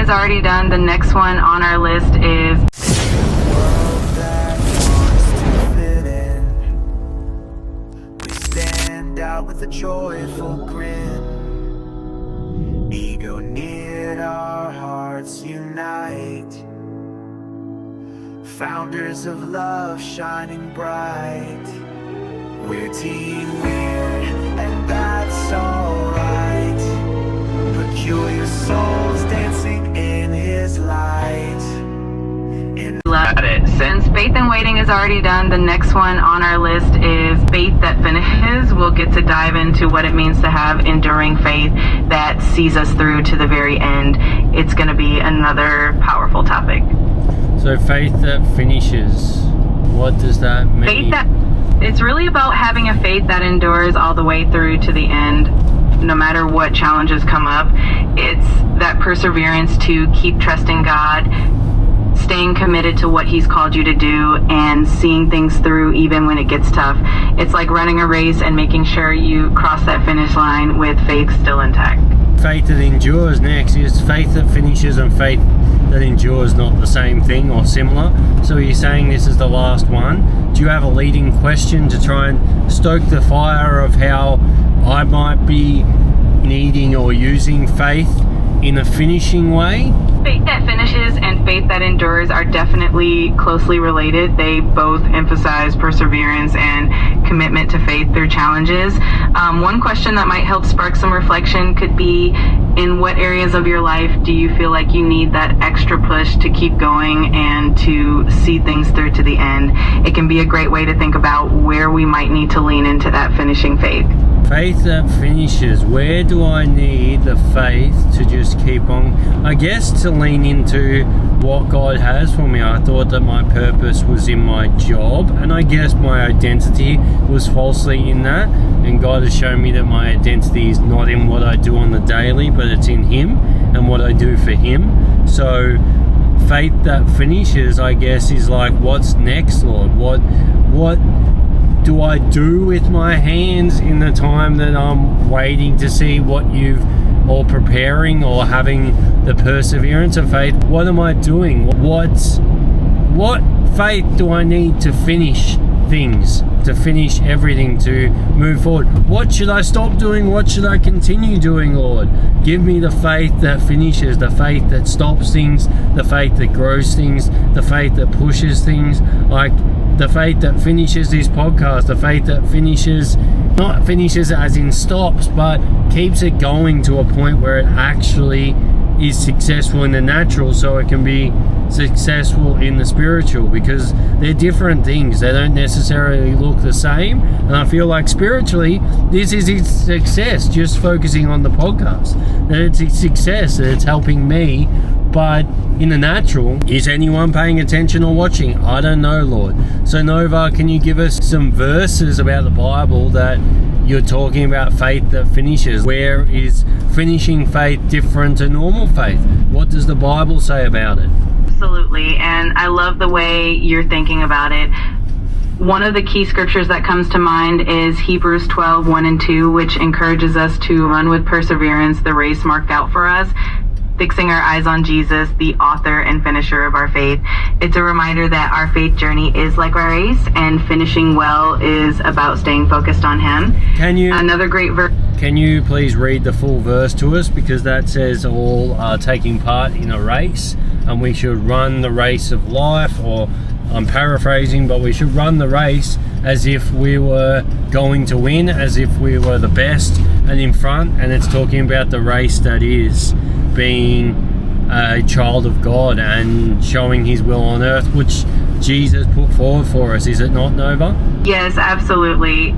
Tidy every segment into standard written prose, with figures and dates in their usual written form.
is already done. The next one on our list is with a joyful grin. Ego knit, our hearts unite. Founders of love shining bright. We're Team Weird, and that's alright. Peculiar souls dancing in his light. Love it. Since Faith and Waiting is already done, the next one on our list is Faith That Finishes. We'll get to dive into what it means to have enduring faith that sees us through to the very end. It's going to be another powerful topic. So faith that finishes, what does that mean? It's really about having a faith that endures all the way through to the end. No matter what challenges come up, it's that perseverance to keep trusting God, staying committed to what he's called you to do, and seeing things through even when it gets tough. It's like running a race and making sure you cross that finish line with faith still intact. Faith that endures next. Is faith that finishes and faith that endures not the same thing or similar? So you're saying this is the last one. Do you have a leading question to try and stoke the fire of how I might be needing or using faith in a finishing way? Faith that finishes and faith that endures are definitely closely related. They both emphasize perseverance and commitment to faith through challenges. One question that might help spark some reflection could be, in what areas of your life do you feel like you need that extra push to keep going and to see things through to the end? It can be a great way to think about where we might need to lean into that finishing faith. Faith that finishes. Where do I need the faith to just keep on? I guess to lean into what God has for me. I thought that my purpose was in my job, and I guess my identity was falsely in that. And God has shown me that my identity is not in what I do on the daily, but it's in Him and what I do for Him. So faith that finishes, I guess, is like, what's next, Lord? What do I do with my hands in the time that I'm waiting to see what you've, or preparing, or having the perseverance of faith? What am I doing? What faith do I need to finish things, to finish everything, to move forward? What should I stop doing? What should I continue doing, Lord? Give me the faith that finishes, the faith that stops things, the faith that grows things, the faith that pushes things, like the faith that finishes this podcast, the faith that finishes, not finishes as in stops, but keeps it going to a point where it actually is successful in the natural, so it can be successful in the spiritual, because they're different things. They don't necessarily look the same, and I feel like spiritually this is its success, just focusing on the podcast, that it's its success, that it's helping me. But in the natural, is anyone paying attention or watching? I don't know, Lord. So Nova, can you give us some verses about the Bible that you're talking about faith that finishes? Where is finishing faith different to normal faith? What does the Bible say about it? Absolutely, and I love the way you're thinking about it. One of the key scriptures that comes to mind is Hebrews 12, 1 and 2, which encourages us to run with perseverance the race marked out for us, fixing our eyes on Jesus, the author and finisher of our faith. It's a reminder that our faith journey is like a race, and finishing well is about staying focused on Him. Another great verse. Can you please read the full verse to us? Because that says all are taking part in a race, and we should run the race of life, or I'm paraphrasing, but we should run the race as if we were going to win, as if we were the best and in front. And it's talking about the race that is being a child of God and showing His will on earth, which Jesus put forward for us. Is it not, Nova? Yes, absolutely.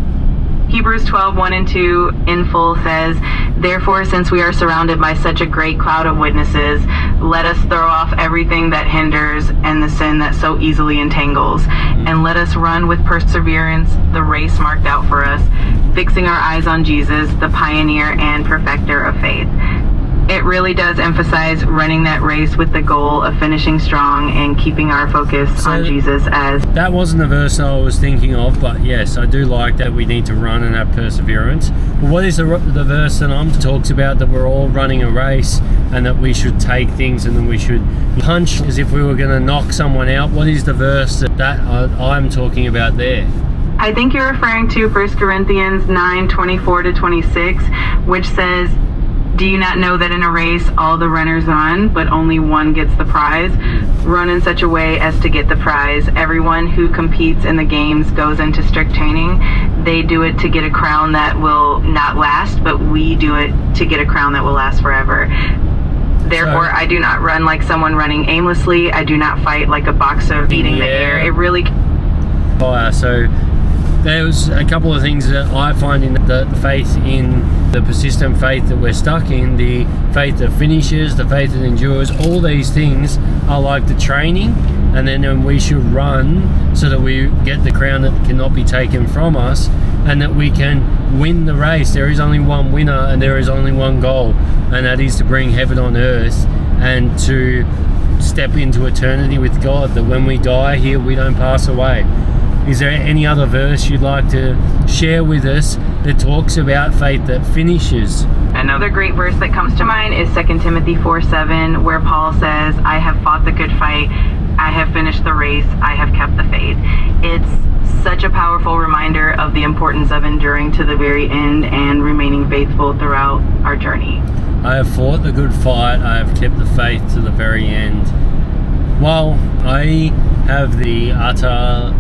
Hebrews 12, 1 and 2 in full says, "Therefore, since we are surrounded by such a great cloud of witnesses, let us throw off everything that hinders and the sin that so easily entangles, and let us run with perseverance the race marked out for us, fixing our eyes on Jesus, the pioneer and perfecter of faith." It really does emphasize running that race with the goal of finishing strong and keeping our focus on Jesus as... That wasn't the verse I was thinking of, but yes, I do like that we need to run and have perseverance. But what is the verse that talks about that we're all running a race and that we should take things and that we should punch as if we were going to knock someone out? What is the verse that I'm talking about there? I think you're referring to 1 Corinthians 9:24-26, which says, "Do you not know that in a race all the runners run, but only one gets the prize? Run in such a way as to get the prize. Everyone who competes in the games goes into strict training. They do it to get a crown that will not last, but we do it to get a crown that will last forever. Therefore, I do not run like someone running aimlessly. I do not fight like a boxer beating the air." It really... So there's a couple of things that I find in the faith, in the persistent faith that we're stuck in, the faith that finishes, the faith that endures. All these things are like the training, and then we should run so that we get the crown that cannot be taken from us, and that we can win the race. There is only one winner and there is only one goal, and that is to bring heaven on earth and to step into eternity with God, that when we die here we don't pass away. Is there any other verse you'd like to share with us that talks about faith that finishes? Another great verse that comes to mind is 2 Timothy 4:7, where Paul says, "I have fought the good fight, I have finished the race, I have kept the faith." It's such a powerful reminder of the importance of enduring to the very end and remaining faithful throughout our journey. I have fought the good fight, I have kept the faith to the very end. Well, I have the utter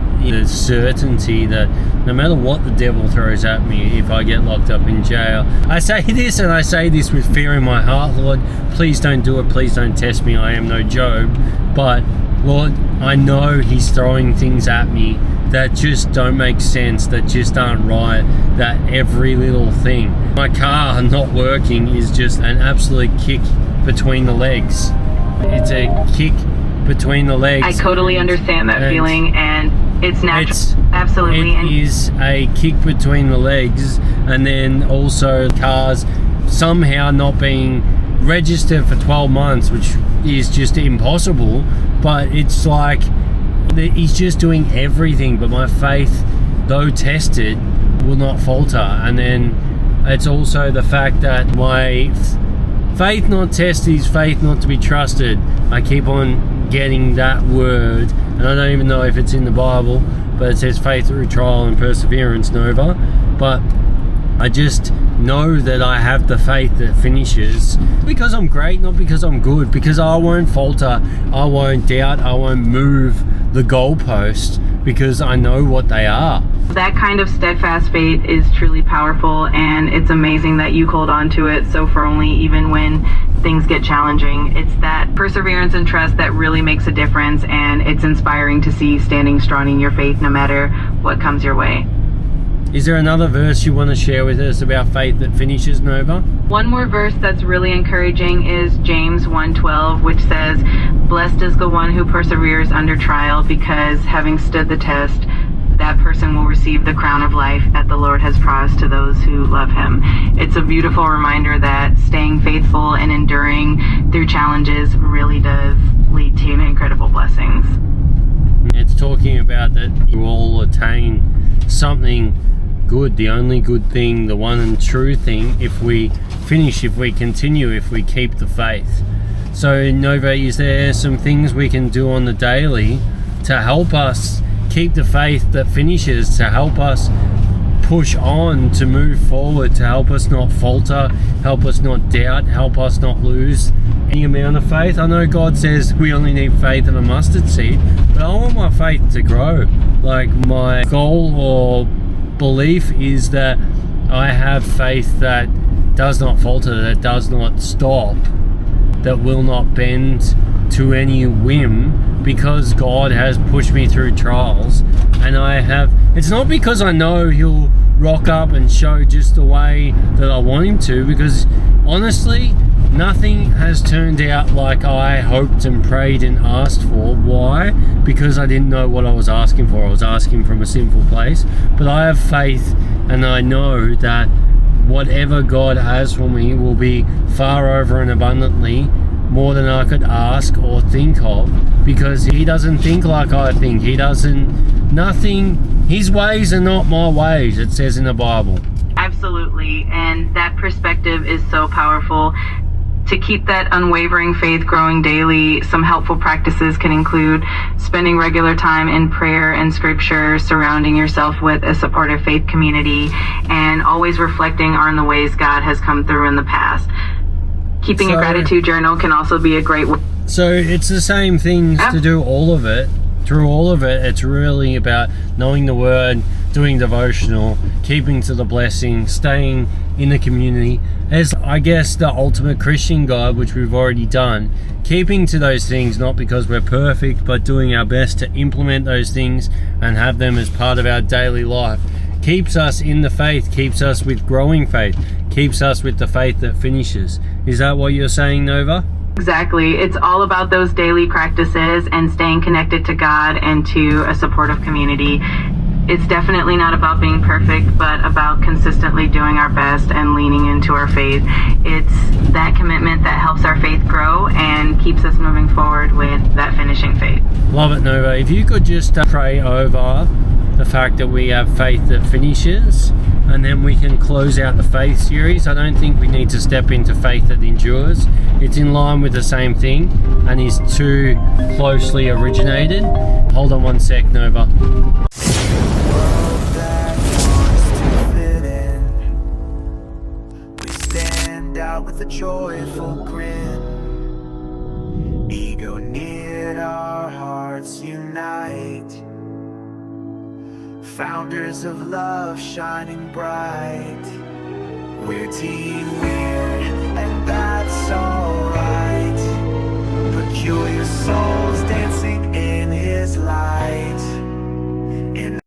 certainty that no matter what the devil throws at me, if I get locked up in jail, I say this, and I say this with fear in my heart, Lord, please don't do it, please don't test me, I am no Job, but Lord, I know he's throwing things at me that just don't make sense, that just aren't right, that every little thing. My car not working is just an absolute kick between the legs. It's a kick between the legs. I totally understand that feeling, and it's natural. Absolutely. It is a kick between the legs, and then also cars somehow not being registered for 12 months, which is just impossible. But it's like he's just doing everything, but my faith, though tested, will not falter. And then it's also the fact that my faith not tested is faith not to be trusted. I keep on getting that word, and I don't even know if it's in the Bible, but it says faith through trial and perseverance, Nova. But I just know that I have the faith that finishes, because I'm great, not because I'm good, because I won't falter, I won't doubt, I won't move the goalpost, because I know what they are. That kind of steadfast faith is truly powerful, and it's amazing that you hold on to it so firmly even when things get challenging. It's that perseverance and trust that really makes a difference, and it's inspiring to see you standing strong in your faith no matter what comes your way. Is there another verse you want to share with us about faith that finishes, Nova? One more verse that's really encouraging is James 1:12, which says, "Blessed is the one who perseveres under trial, because having stood the test, that person will receive the crown of life that the Lord has promised to those who love him." It's a beautiful reminder that staying faithful and enduring through challenges really does lead to incredible blessings. It's talking about that you all attain something good, the only good thing, the one and true thing, if we finish, if we continue, if we keep the faith. So Nova, is there some things we can do on the daily to help us keep the faith that finishes, to help us push on, to move forward, to help us not falter, help us not doubt, help us not lose any amount of faith? I know God says we only need faith of a mustard seed, but I want my faith to grow. Like, my goal or belief is that I have faith that does not falter, that does not stop, that will not bend to any whim, because God has pushed me through trials, and it's not because I know he'll rock up and show just the way that I want him to, because honestly nothing has turned out like I hoped and prayed and asked for. Why? Because I didn't know what I was asking for. I was asking from a sinful place. But I have faith, and I know that whatever God has for me will be far over and abundantly more than I could ask or think of, because he doesn't think like I think. His ways are not my ways, it says in the Bible. Absolutely. And that perspective is so powerful. To keep that unwavering faith growing daily, some helpful practices can include spending regular time in prayer and scripture, surrounding yourself with a supportive faith community, and always reflecting on the ways God has come through in the past. Keeping a gratitude journal can also be a great way. So it's the same things to do all of it. Through all of it, it's really about knowing the word, doing devotional, keeping to the blessing, staying in the community as, I guess, the ultimate Christian guide, which we've already done. Keeping to those things, not because we're perfect, but doing our best to implement those things and have them as part of our daily life. Keeps us in the faith, keeps us with growing faith, keeps us with the faith that finishes. Is that what you're saying, Nova? Exactly. It's all about those daily practices and staying connected to God and to a supportive community. It's definitely not about being perfect, but about consistently doing our best and leaning into our faith. It's that commitment that helps our faith grow and keeps us moving forward with that finishing faith. Love it, Nova. If you could just pray over the fact that we have faith that finishes, and then we can close out the faith series. I don't think we need to step into faith that endures. It's in line with the same thing and is too closely originated. Hold on one sec, Nova. World that wants to fit in. We stand out with a joyful grin. Ego near, our hearts unite. Founders of love shining bright. We're Team Weird, and that's alright. Peculiar souls dancing in his light.